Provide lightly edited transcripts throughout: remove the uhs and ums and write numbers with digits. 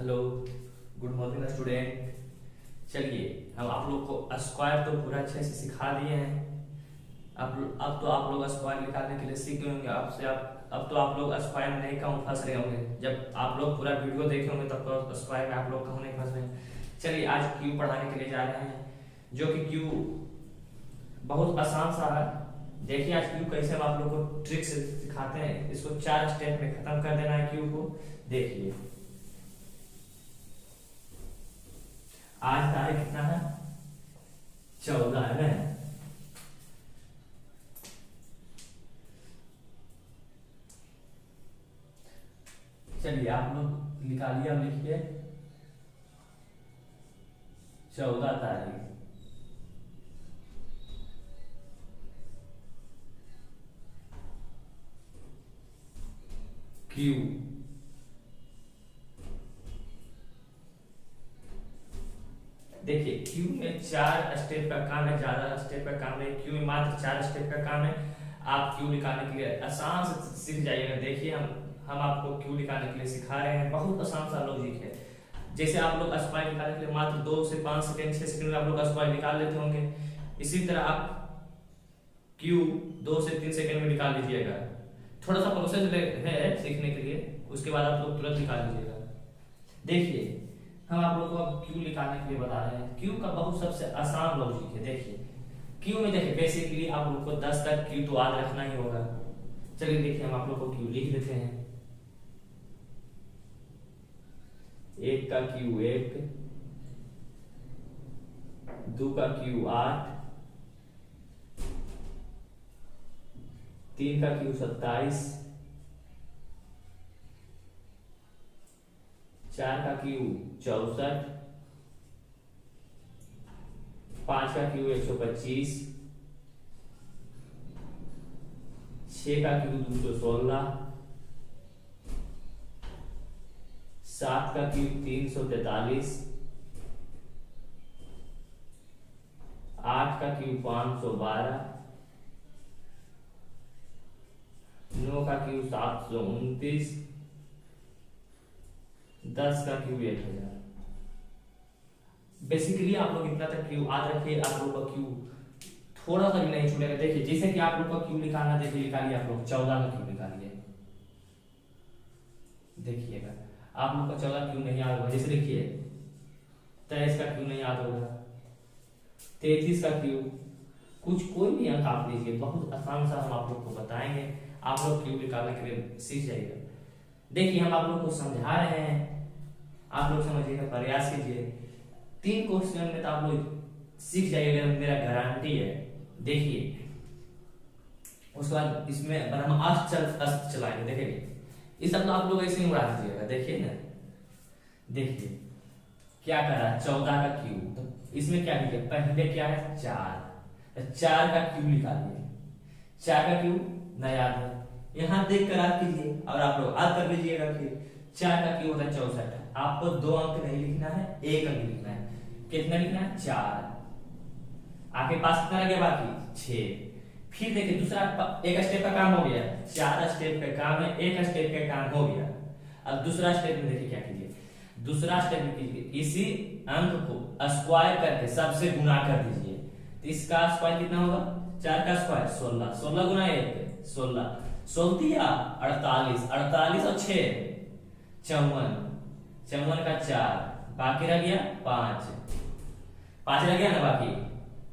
Hello, good morning student. चलिए, हम आप लोग को स्क्वायर तो पूरा अच्छे से सिखा दिए हैं। अब तो आप लोग स्क्वायर निकालने के लिए सीख गए होंगे। अब तो आप लोग स्क्वायर में नहीं कहूँ फंस रहे होंगे। जब आप लोग पूरा वीडियो देखे होंगे तब तो स्क्वायर में आप लोग कहूँ नहीं फंस रहे हैं। चलिए, आज क्यू पढ़ाने के लिए जा रहे हैं, जो कि क्यू बहुत आसान सा है। देखिए आज क्यू कैसे हम आप लोग को ट्रिक से सिखाते हैं। इसको 4 स्टेप में खत्म कर देना है क्यू को। देखिए, आज तारीख कितना है? 14 है ना। चलिए आप लोग निकालिए, अब लिखिए 14 तारीख। क्यू देखिए, क्यू में 4 स्टेप का काम है, ज्यादा स्टेप का काम नहीं। क्यू में मात्र 4 स्टेप का काम है। आप क्यू निकालने के लिए आसान से सीख जाइएगा। देखिए हम आपको क्यू निकालने के लिए सिखा रहे हैं। बहुत आसान सा लॉजिक है। जैसे आप लोग स्क्वायर निकालने के लिए मात्र 2 से 5 सेकंड 6 सेकंड में आप लोग स्क्वायर निकाल लेते होंगे, इसी तरह आप क्यू 2 से 3 सेकंड में निकाल लीजिएगा। थोड़ा सा प्रोसेस है सीखने के लिए, उसके बाद आप लोग तुरंत निकाल लीजिएगा। देखिए, हम आप लोग को अब क्यू निकालने के लिए बता रहे हैं। क्यू का बहुत सबसे आसान लॉजिक है। देखिए क्यू में देखिए बेसिकली आप लोग को 10 तक क्यू तो याद रखना ही होगा। चलिए देखिए, हम आप लोग को क्यू लिख देते हैं। 1 का क्यू 1, 2 का क्यू 8, 3 का क्यू 27, 4 का क्यू 64, 5 का क्यू 125, 6 का क्यू 216, 7 का क्यू 343, 8 का क्यू 512, 9 का क्यू 729, 10 का क्यू 1000। बेसिकली आप लोग इतना तक क्यू याद रखिए। आप लोग का क्यू थोड़ा सा भी नहीं छूटेगा। देखिए जैसे कि आप लोग का क्यू निकालना, देखिए निकालिए आप लोग 14 का क्यू निकालिए। देखिएगा आप लोग का 14 क्यू नहीं याद होगा। जैसे देखिए 23 का क्यू नहीं याद होगा, 33 का क्यू, कोई भी अंक आप लीजिए। बहुत आसान सा हम आप लोग को बताएंगे, आप लोग क्यू निकालने के लिए सीख जाइएगा। देखिए हम आप लोग को समझा रहे हैं, आप लोग समझने का प्रयास कीजिए। 3 क्वेश्चन में तो आप लोग सीख जाइएगा, मेरा गारंटी है। देखिए उसके बाद इसमें हम अष्ट चलाएंगे। देखिए इस सब तो आप लोग ऐसे ही उड़ा दीजिएगा। देखिए ना, देखिए क्या करा 14 का क्यू, तो इसमें क्या लिखे? पहले क्या है 4 का क्यू निकालिए। 4 का क्यू ना याद है, यहाँ देख कर याद कीजिए और आप लोग याद कर लीजिएगा। फिर 4 का क्यू होता है 64। आपको 2 अंक नहीं लिखना है, 1 अंक लिखना है। कितना लिखना है? 4। आपके पास कितना लगे? बाकी 6। फिर देखिए दूसरा एक स्टेप का काम हो गया। 4 स्टेप का काम है, 1 स्टेप का काम हो गया। अब दूसरा स्टेप में देखिए क्या कीजिए। दूसरा स्टेप में कीजिए, इसी अंक को स्क्वायर करके सबसे गुना कर दीजिए। तो इसका स्क्वायर कितना होगा? 4 का स्क्वायर 16, 16 गुना 1 16, 16 48, 48 और 6 54, 54 का 4, बाकी रह गया 5 रह गया ना। बाकी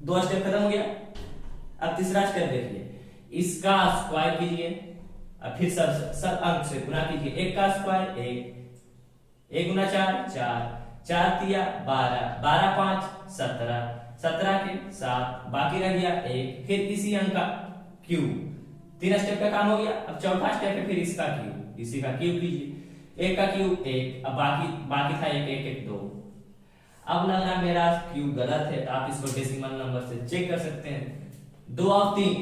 2 स्टेप खत्म हो गया। अब तीसरा स्टेप देखिए, इसका स्क्वायर कीजिए और फिर सब अंक से गुना कीजिए। 1 का स्क्वायर 1, 1 गुना 4 4, 4 तिया 12, 12 5 17, 17 के 7, बाकी रह गया 1। फिर इसी अंक का क्यू, 3 स्टेप का काम हो गया। अब चौथा स्टेप है फिर इसका क्यू, इसी का क्यू कीजिए। 1 का क्यू 1, अब बाकी था 1 1 1 2। अब लग रहा मेरा क्यू गलत है, तो आप इसको डेसिमल नंबर से चेक कर सकते हैं। 2 और 3,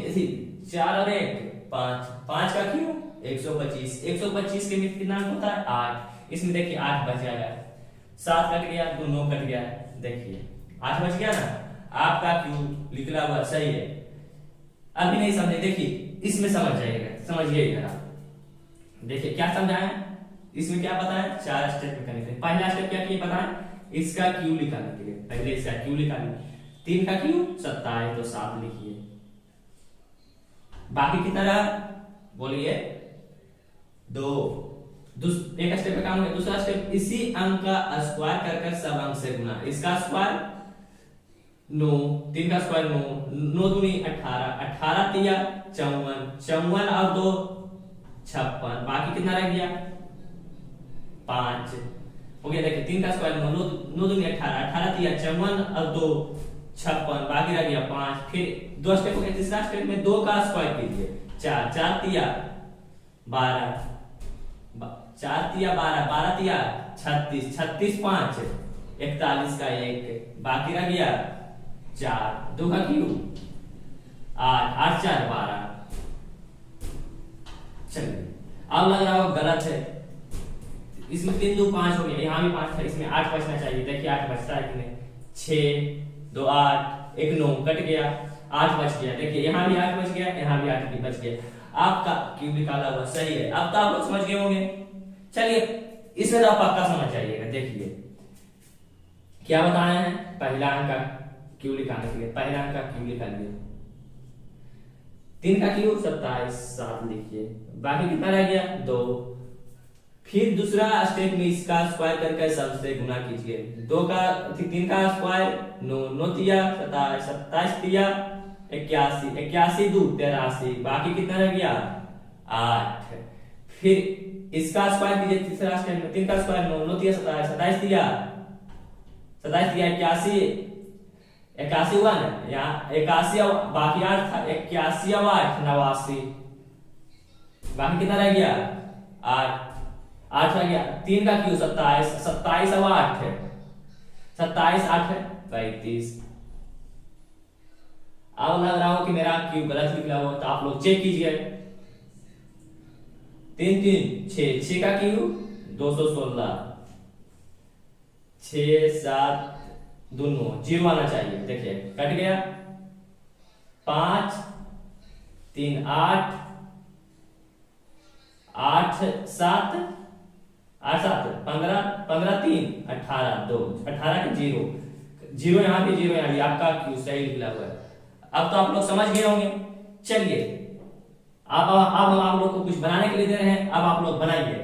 4 और 1 5, 5 का क्यू 125, 125 के में कितना होता है? 8। इसमें देखिए 8 बच जाएगा, 7 कट गया तो 9 कट गया। देखिए 8 बच गया ना। आपका क्यू निकला हुआ सही है। अभी नहीं समझे, देखिए इसमें समझ जाइएगा, समझिएगा। देखिए क्या समझाएं, इसमें क्या बताएं, 4 स्टेप में करने के लिए। पहला स्टेप क्या किए बताएं, इसका क्यू निकालने के लिए, पहले इसका क्यू निकालिए। 3 का क्यू 27, तो 7 लिखिए। बाकी कितना रहा बोलिए, 2। एक स्टेप में काम हो गया। दूसरा स्टेप, इसी अंक का स्क्वायर कर सब अंक से गुना। इसका स्क्वायर 9, 3 का स्क्वायर 9, 9 दूनी 18, 18 तिया 54, 54 और 2 56, बाकी कितना रह गया 5 हो गया। देखिए 3 का स्क्वायर 9, 9 दूनी 18, 18 तिया 54 और 2 56, बाकी रह गया 5। फिर 2 स्टेप हो गया। तीसरा स्टेप में 2 का स्क्वायर कीजिए, 4, 4 तिया 12, 4 तिया 12, 12 तिया 36, 36 5 41 का 1, बाकी रह गया 4, 2 का क्यू 8, 8 4 12। चलिए अब लग रहा हो गलत है, इसमें 3 2 5 हो गया, यहाँ भी 5 था, इसमें 8 बचना चाहिए। देखिए 8 बचता है कि नहीं, 6 2 8 1 9 कट गया, 8 बच गया। देखिए यहाँ भी 8 बच गया, यहाँ भी 8 बच गया। आपका क्यू निकाला हुआ सही है। अब तो आप लोग समझ गए होंगे। चलिए इसमें तो आप पक्का समझ जाइएगा। देखिए क्या बताया है, पहला अंक का क्यू निकालने के लिए पहला अंक का क्यू निकालिए। 3 का क्यू 27, 7 लिखिए, बाकी कितना रह गया 2। फिर दूसरा स्टेप में इसका स्क्वायर करके सबसे गुना कीजिए। 3 का स्क्वायर 9, 9 तिया 27, 27 तिया 81, 81 2 83, बाकी कितना रह गया 8। फिर इसका स्क्वायर कीजिए तीसरा स्टेप में। 3 का स्क्वायर 9, 9 तिया 27, 27 तिया 81, 81 हुआ ना, यहाँ 81 बाकी 8 था, 81 और 8 89, बाकी कितना रह गया 8, 8 रह गया। 3 का क्यू 27, 27 और 8 है, 27 8 है 35। अब लग रहा हो कि मेरा क्यू गलत निकला हो, तो आप लोग चेक कीजिए। 3 3 6, 6 का क्यू 216, 6 7 दोनों 0 आना चाहिए। देखिए कट गया, 5 3 8 8 7 8 7 15 15 3 18 2 18 के 0 0, यहाँ भी 0, यहाँ भी आपका क्यू सही निकला हुआ है। अब तो आप लोग समझ गए होंगे। चलिए अब हम आप लोग को कुछ बनाने के लिए दे रहे हैं, अब आप लोग बनाइए।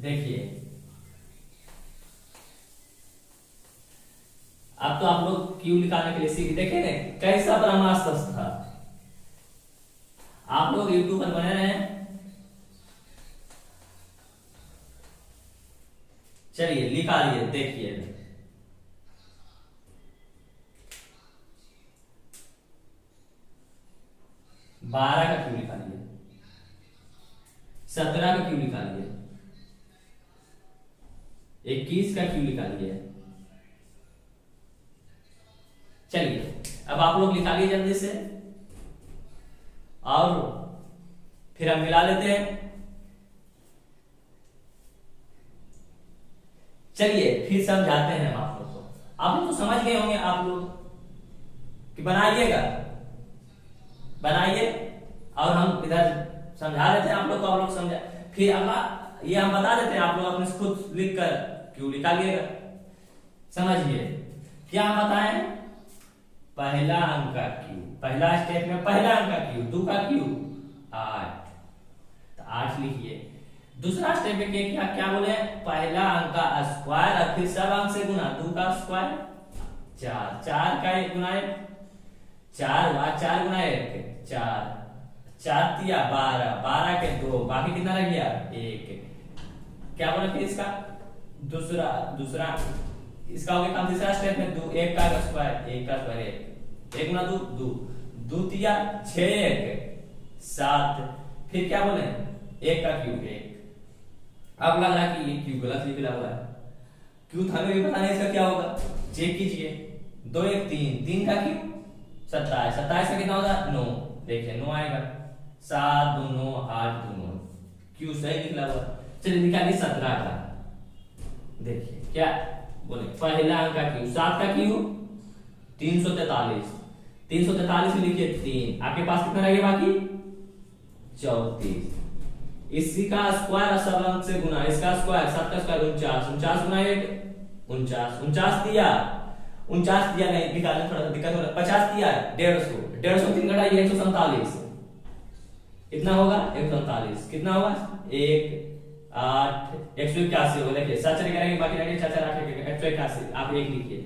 देखिए अब तो आप लोग क्यू निकालने के लिए सीख देखे ना कैसा ब्रह्मास्त्र था। आप लोग यूट्यूब पर बने रहे हैं। चलिए निकालिए, देखिए 12 का क्यू निकालिए, 17 का क्यू निकालिए, 21 का क्यू निकालिए। चलिए अब आप लोग निकालिए जल्दी से, और फिर हम मिला लेते हैं। चलिए फिर समझाते हैं हम आप लोग को। आप लोग तो समझ गए होंगे, आप लोग कि बनाइएगा, बनाइए और हम इधर समझा देते हैं आप लोग को। आप लोग समझा, फिर अगला ये हम बता देते हैं, आप लोग अपने से खुद लिख कर क्यू निकालिएगा। समझिए क्या हम बताएं, पहला अंक का क्यू, पहला स्टेप में पहला अंक का क्यू 2 का क्यू 8, तो 8 लिखिए। दूसरा स्टेप में क्या क्या बोले, पहला अंक का स्क्वायर और फिर सब अंक से गुना। 2 का स्क्वायर 4, 4 का 1 गुना 1, 4 4 गुना 1 4, 4 तिया 12, 12 के 2, बाकी कितना रह गया 1। क्या बोले फिर इसका दूसरा इसका हो गया काम। तीसरा स्टेप में 2 1 का स्क्वायर 1 का स्क्वायर 1 गुना 2 2, 2 तिया 6 1 7, फिर क्या बोले 1 का क्यूब 1। अब लग रहा कि ये क्यू गलत निकला हुआ है। क्यू था भी पता नहीं इसका क्या होगा, चेक कीजिए। 2 1 3, 3 का क्यू 27, 27 का कितना होगा 9, देखिए 9 आएगा। 7 2 9 8 2 9, क्यू सही निकला हुआ। चलिए निकालिए 17 का। देखिए क्या बोले, पहला अंक का क्यू 7 का क्यू 343, 343 में लिखिए 3, आपके पास कितना रह गया बाकी 34। इसी का स्क्वायर सब अंक से गुना, इसका स्क्वायर 7 का स्क्वायर 49, 49 गुना 1 49, 49 दिया 49 दिया नहीं निकालने थोड़ा सा दिक्कत हो रहा है, 50 दिया 150, 150 3 घटाइए 147, कितना होगा 147, कितना होगा 1 8 181 होगा। देखिए 7 चले करेंगे बाकी रह गया 4 4 8 181, आप 1 लिखिए,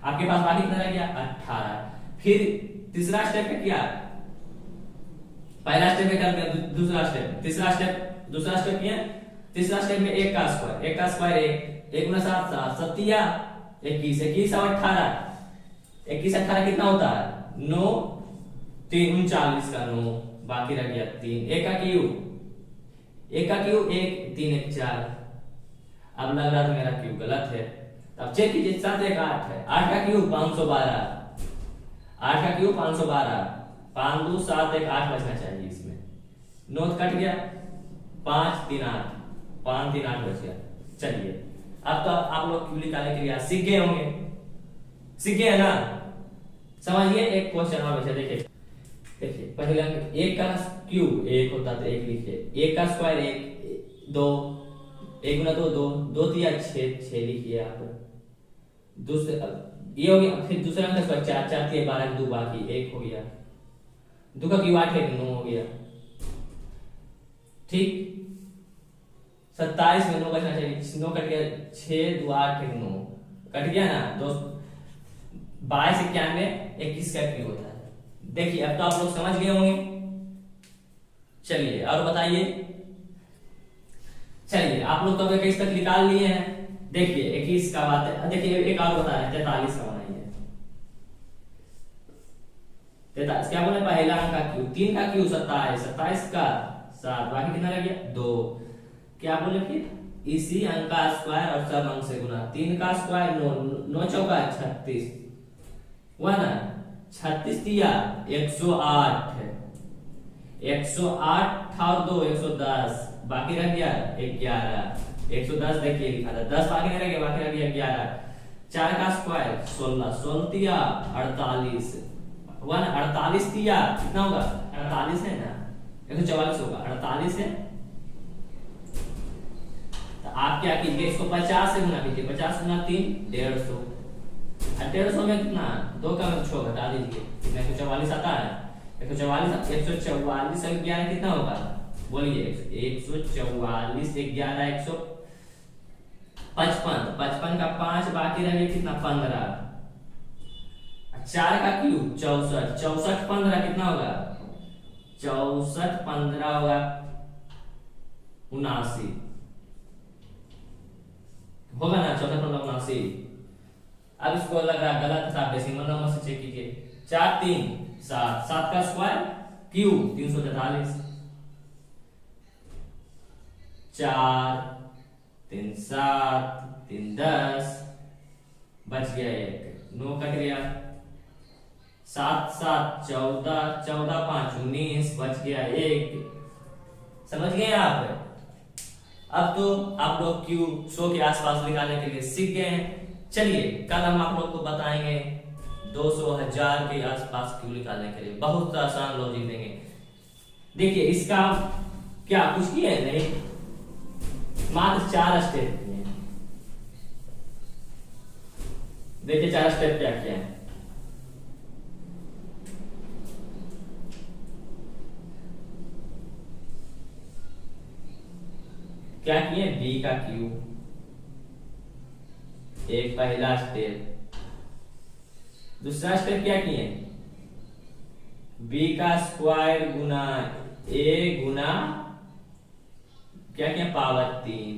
आपके पास बाकी कितना रह गया 18। फिर तीसरा स्टेप है क्या, पहला स्टेप में कर दिया, दूसरा स्टेप तीसरा स्टेप दूसरा स्टेप किया, तीसरा स्टेप में 1 का स्क्वायर 1 का स्क्वायर 1 गुना 7 7 सत्तिया 21 21 और 18 21 18 कितना होता है 9 3 39 का 9, बाकी रह गया 3, 1 का क्यूब 1 का क्यूब 1 3 1 4। अब लग रहा था मेरा क्यूब गलत है, अब चेक कीजिए 7 1 8 है, 8 का क्यूब 512, 8 का क्यूब 512, 5 2 7 1 8 बचना चाहिए इसमें, 9 कट गया 5 3 8 5 3 8 बच गया। चलिए अब तो आप लोग क्यूब निकालने के लिए सीख गए होंगे, सीख गए ना, समझिए। एक क्वेश्चन और बचा, देखिए देखिए पहले 1 का क्यूब 1 होता तो 1 लिखिए, 1 का स्क्वायर 1 2 1 गुना 2 2 2 दिया 6 लिखिए आप, दूसरे ये हो गया। फिर दूसरा अंक स्क्वायर 4 4 दिया 12 2 बाकी 1 हो गया, 2 का क्यूब 8 1 9 हो गया, ठीक। 27 में 9 बचना चाहिए, 9 कट गया 6 2 8 1 9 कट गया ना, 2 22 91 21 का क्यूब होता है। देखिए अब तो आप लोग समझ गए होंगे, चलिए और बताइए। चलिए आप लोग तो 21 तक निकाल लिए हैं, देखिए 21 का बात है, देखिए एक और बता रहे हैं 43 का बनाइए, 43 क्या बोले पहला अंक का क्यूब 3 का क्यूब 27 27 का 7, बाकी कितना रह गया 2, क्या बोले फिर इसी अंक का स्क्वायर और सब अंक से गुना, 3 का स्क्वायर 9 9 चौका 36 हुआ ना, 36 दिया 108 है, 108 और 2 110, बाकी रह गया 11 110 देखिए लिखा था 10 बाकी नहीं रह गया, बाकी रह गया 11, 4 का स्क्वायर 16 16 दिया 48 हुआ ना, 48 दिया कितना होगा 48 है ना 144 होगा, 48 है। तो आप क्या कीजिए इसको 50 से गुना कीजिए, 50 गुना 3 150, 150 में कितना 2 का 6 घटा दीजिए, 144 आता है, 144 144 से 11 कितना होगा बोलिए, 144 11 155, 55 का 5 बाकी रह गया कितना 15, 4 का क्यूब 64 64 15 कितना होगा 64 15 होगा 79 होगा ना, 64 15 79। अब इसको लग रहा गलत था, डेसिमल नंबर से चेक कीजिए, 4 3 7 7 का स्क्वायर क्यूब 343, 4 3 7 3 10 बच गया 1 9 कट गया, 7 7 14 14 5 19 बच गया 1, समझ गए आप। अब तो आप लोग क्यूब 100 के आसपास निकालने के लिए सीख गए हैं। चलिए कल हम आप लोग को बताएंगे 200 1000 के आसपास क्यूब निकालने के लिए, बहुत आसान लॉजिक देंगे। देखिए इसका क्या कुछ किया है नहीं, मात्र 4 स्टेप किए हैं। देखिए 4 स्टेप क्या किया है, क्या किए b का क्यूब, एक पहला स्टेप। दूसरा स्टेप क्या किए b का स्क्वायर गुना a गुना क्या किया पावर 3,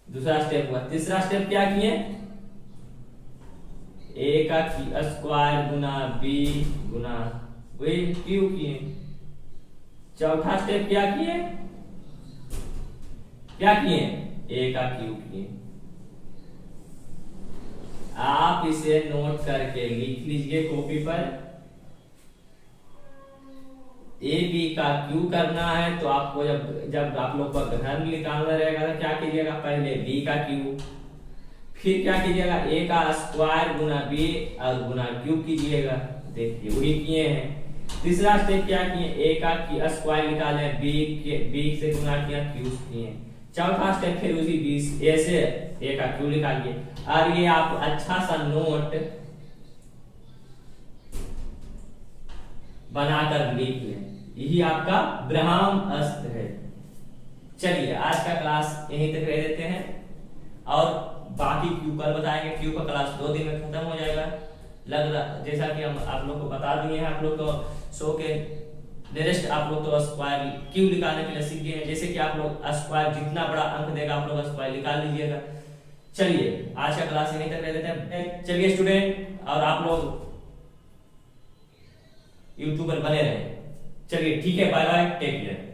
दूसरा स्टेप हुआ। तीसरा स्टेप क्या किए a का स्क्वायर गुना b गुना वही क्यू किए। चौथा स्टेप क्या किए a का क्यूब किए। आप इसे नोट करके लिख लीजिए कॉपी पर, ए बी का क्यू करना है तो आपको जब आप लोग का घर निकालना रहेगा तो क्या कीजिएगा, पहले बी का क्यू, फिर क्या कीजिएगा a का स्क्वायर गुना b और गुना क्यूब कीजिएगा, देखिए वही किए हैं। तीसरा स्टेप क्या किए, ए का स्क्वायर निकाले, बी से गुना किया, क्यू किए। चौथा स्टेप फिर उसी बी ए से ए का क्यू निकालिए। और ये आप अच्छा सा नोट बनाकर लिख लें, यही आपका ब्रह्मास्त्र है। चलिए आज का क्लास यहीं तक रह देते हैं और बाकी क्यू कल बताएंगे। क्यू का क्लास 2 दिन में खत्म हो जाएगा लग रहा, जैसा कि हम आप लोग को बता दिए हैं। आप लोग तो सो के नेक्स्ट आप लोग तो स्क्वायर क्यू निकालने के लिए सीख गए हैं। जैसे कि आप लोग स्क्वायर जितना बड़ा अंक देगा आप लोग स्क्वायर निकाल लीजिएगा। चलिए आज का क्लास यहीं तक रह देते हैं। चलिए स्टूडेंट, और आप लोग यूट्यूब पर बने रहे। चलिए ठीक है, बाय बाय, टेक केयर।